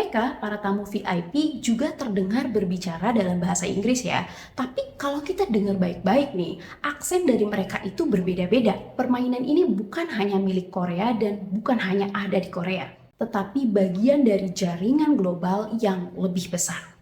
Mereka, para tamu VIP, juga terdengar berbicara dalam bahasa Inggris ya. Tapi kalau kita dengar baik-baik nih, aksen dari mereka itu berbeda-beda. Permainan ini bukan hanya milik Korea dan bukan hanya ada di Korea, tetapi bagian dari jaringan global yang lebih besar.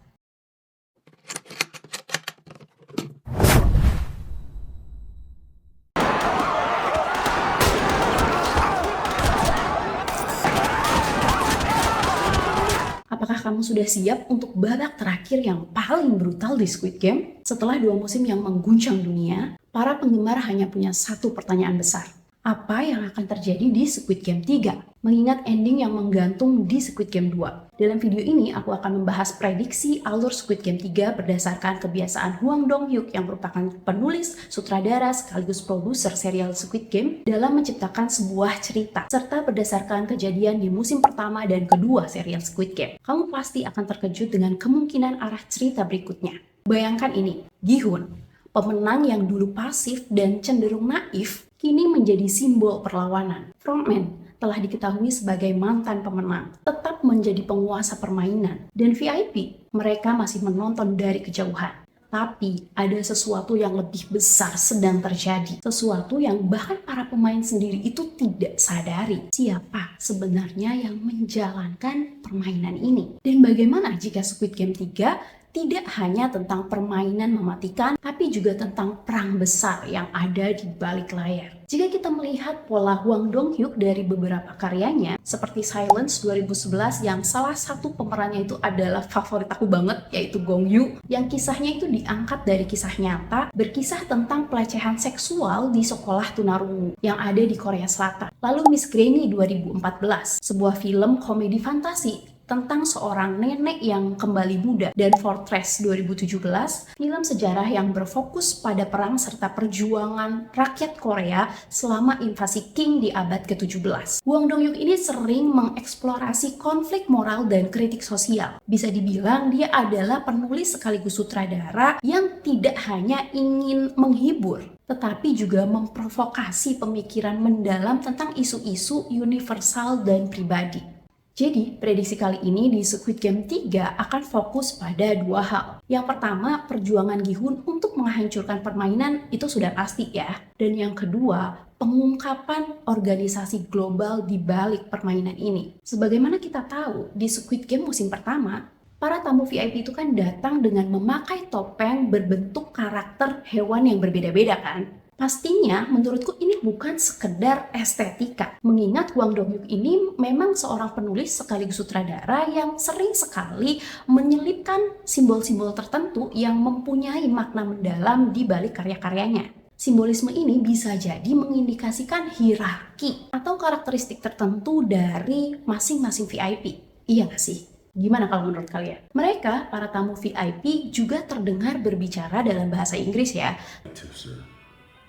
Apakah kamu sudah siap untuk babak terakhir yang paling brutal di Squid Game? Setelah 2 musim yang mengguncang dunia, para penggemar hanya punya satu pertanyaan besar. Apa yang akan terjadi di Squid Game 3? Mengingat ending yang menggantung di Squid Game 2. Dalam video ini, aku akan membahas prediksi alur Squid Game 3 berdasarkan kebiasaan Hwang Dong-hyuk yang merupakan penulis, sutradara, sekaligus produser serial Squid Game dalam menciptakan sebuah cerita, serta berdasarkan kejadian di musim pertama dan kedua serial Squid Game. Kamu pasti akan terkejut dengan kemungkinan arah cerita berikutnya. Bayangkan ini, Gi-hun, pemenang yang dulu pasif dan cenderung naif, kini menjadi simbol perlawanan. Frontman telah diketahui sebagai mantan pemenang, tetap menjadi penguasa permainan. Dan VIP, mereka masih menonton dari kejauhan. Tapi ada sesuatu yang lebih besar sedang terjadi. Sesuatu yang bahkan para pemain sendiri itu tidak sadari. Siapa sebenarnya yang menjalankan permainan ini? Dan bagaimana jika Squid Game 3 tidak hanya tentang permainan mematikan, tapi juga tentang perang besar yang ada di balik layar. Jika kita melihat pola Hwang Dong-hyuk dari beberapa karyanya, seperti Silence 2011 yang salah satu pemerannya itu adalah favorit aku banget, yaitu Gong Yoo, yang kisahnya itu diangkat dari kisah nyata, berkisah tentang pelecehan seksual di sekolah tunarungu yang ada di Korea Selatan. Lalu Miss Granny 2014, sebuah film komedi fantasi tentang seorang nenek yang kembali muda, dan Fortress 2017, film sejarah yang berfokus pada perang serta perjuangan rakyat Korea selama invasi Qing di abad ke-17. Hwang Dong-hyuk ini sering mengeksplorasi konflik moral dan kritik sosial. Bisa dibilang dia adalah penulis sekaligus sutradara yang tidak hanya ingin menghibur, tetapi juga memprovokasi pemikiran mendalam tentang isu-isu universal dan pribadi. Jadi, prediksi kali ini di Squid Game 3 akan fokus pada dua hal. Yang pertama, perjuangan Gi-hun untuk menghancurkan permainan itu sudah pasti ya. Dan yang kedua, pengungkapan organisasi global di balik permainan ini. Sebagaimana kita tahu, di Squid Game musim pertama, para tamu VIP itu kan datang dengan memakai topeng berbentuk karakter hewan yang berbeda-beda kan? Pastinya menurutku ini bukan sekedar estetika. Mengingat Hwang Dong-hyuk ini memang seorang penulis sekaligus sutradara yang sering sekali menyelipkan simbol-simbol tertentu yang mempunyai makna mendalam di balik karya-karyanya. Simbolisme ini bisa jadi mengindikasikan hierarki atau karakteristik tertentu dari masing-masing VIP. Iya nggak sih? Gimana kalau menurut kalian? Mereka, para tamu VIP, juga terdengar berbicara dalam bahasa Inggris ya.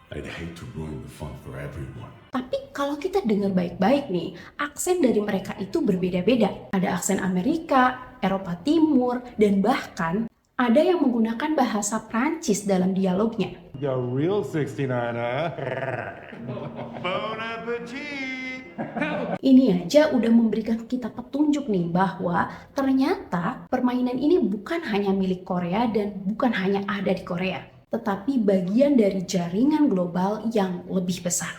I'd hate to ruin the fun for everyone. Tapi kalau kita dengar baik-baik nih, aksen dari mereka itu berbeda-beda. Ada aksen Amerika, Eropa Timur, dan bahkan ada yang menggunakan bahasa Prancis dalam dialognya. You're real 69, Bon appetit! Ini aja udah memberikan kita petunjuk nih bahwa ternyata permainan ini bukan hanya milik Korea dan bukan hanya ada di Korea, tetapi bagian dari jaringan global yang lebih besar.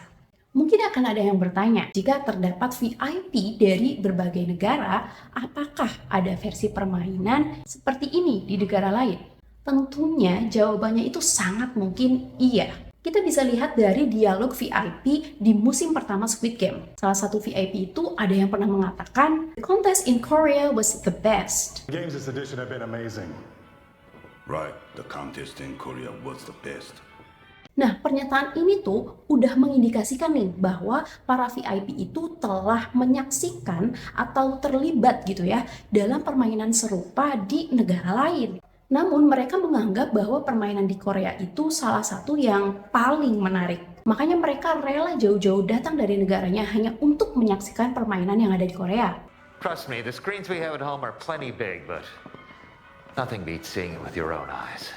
Mungkin akan ada yang bertanya, jika terdapat VIP dari berbagai negara, apakah ada versi permainan seperti ini di negara lain? Tentunya jawabannya itu sangat mungkin iya. Kita bisa lihat dari dialog VIP di musim pertama Squid Game. Salah satu VIP itu ada yang pernah mengatakan, "The contest in Korea was the best." Games this edition have been amazing. Right, the contest in Korea was the best. Nah, pernyataan ini tuh udah mengindikasikan nih bahwa para VIP itu telah menyaksikan atau terlibat gitu ya dalam permainan serupa di negara lain. Namun mereka menganggap bahwa permainan di Korea itu salah satu yang paling menarik. Makanya mereka rela jauh-jauh datang dari negaranya hanya untuk menyaksikan permainan yang ada di Korea. Trust me, the screens we have at home are plenty big, but nothing beats seeing it with your own eyes.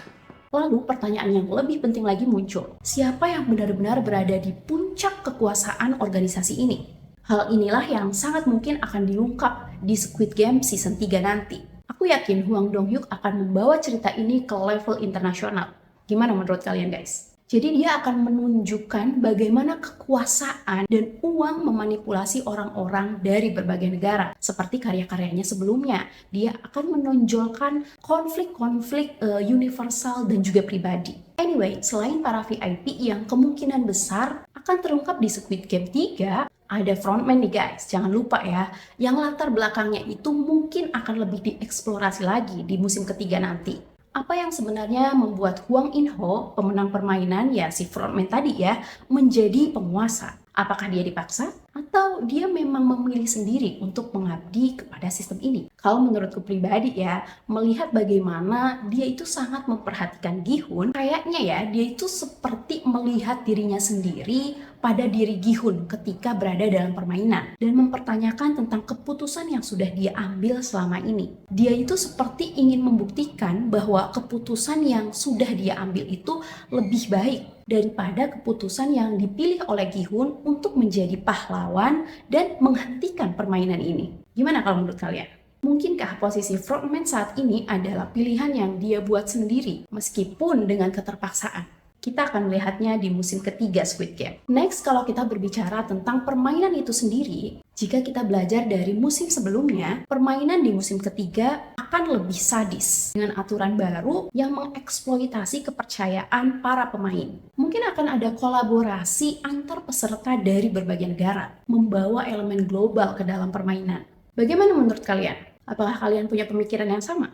Lalu pertanyaan yang lebih penting lagi muncul. Siapa yang benar-benar berada di puncak kekuasaan organisasi ini? Hal inilah yang sangat mungkin akan diungkap di Squid Game Season 3 nanti. Aku yakin Hwang Dong-hyuk akan membawa cerita ini ke level internasional. Gimana menurut kalian guys? Jadi dia akan menunjukkan bagaimana kekuasaan dan uang memanipulasi orang-orang dari berbagai negara. Seperti karya-karyanya sebelumnya, dia akan menonjolkan konflik-konflik universal dan juga pribadi. Anyway, selain para VIP yang kemungkinan besar akan terungkap di Squid Game 3, ada frontman nih guys, jangan lupa ya, yang latar belakangnya itu mungkin akan lebih dieksplorasi lagi di musim ketiga nanti. Apa yang sebenarnya membuat Hwang In-ho, pemenang permainan ya si frontman tadi ya, menjadi penguasa? Apakah dia dipaksa? Atau dia memang memilih sendiri untuk mengabdi kepada sistem ini? Kalau menurutku pribadi ya, melihat bagaimana dia itu sangat memperhatikan Gi-hun, kayaknya ya dia itu seperti melihat dirinya sendiri pada diri Gi-hun ketika berada dalam permainan dan mempertanyakan tentang keputusan yang sudah dia ambil selama ini. Dia itu seperti ingin membuktikan bahwa keputusan yang sudah dia ambil itu lebih baik daripada keputusan yang dipilih oleh Gi-hun untuk menjadi pahlawan dan menghentikan permainan ini. Gimana kalau menurut kalian? Mungkinkah posisi frontman saat ini adalah pilihan yang dia buat sendiri meskipun dengan keterpaksaan? Kita akan melihatnya di musim ketiga Squid Game. Next, kalau kita berbicara tentang permainan itu sendiri, jika kita belajar dari musim sebelumnya, permainan di musim ketiga akan lebih sadis dengan aturan baru yang mengeksploitasi kepercayaan para pemain. Mungkin akan ada kolaborasi antar peserta dari berbagai negara, membawa elemen global ke dalam permainan. Bagaimana menurut kalian? Apakah kalian punya pemikiran yang sama?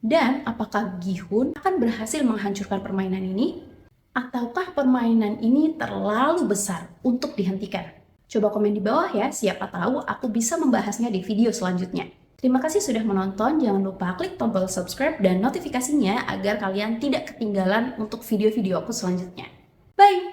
Dan apakah Gi-hun akan berhasil menghancurkan permainan ini? Ataukah permainan ini terlalu besar untuk dihentikan? Coba komen di bawah ya, siapa tahu aku bisa membahasnya di video selanjutnya. Terima kasih sudah menonton, jangan lupa klik tombol subscribe dan notifikasinya agar kalian tidak ketinggalan untuk video-video aku selanjutnya. Bye!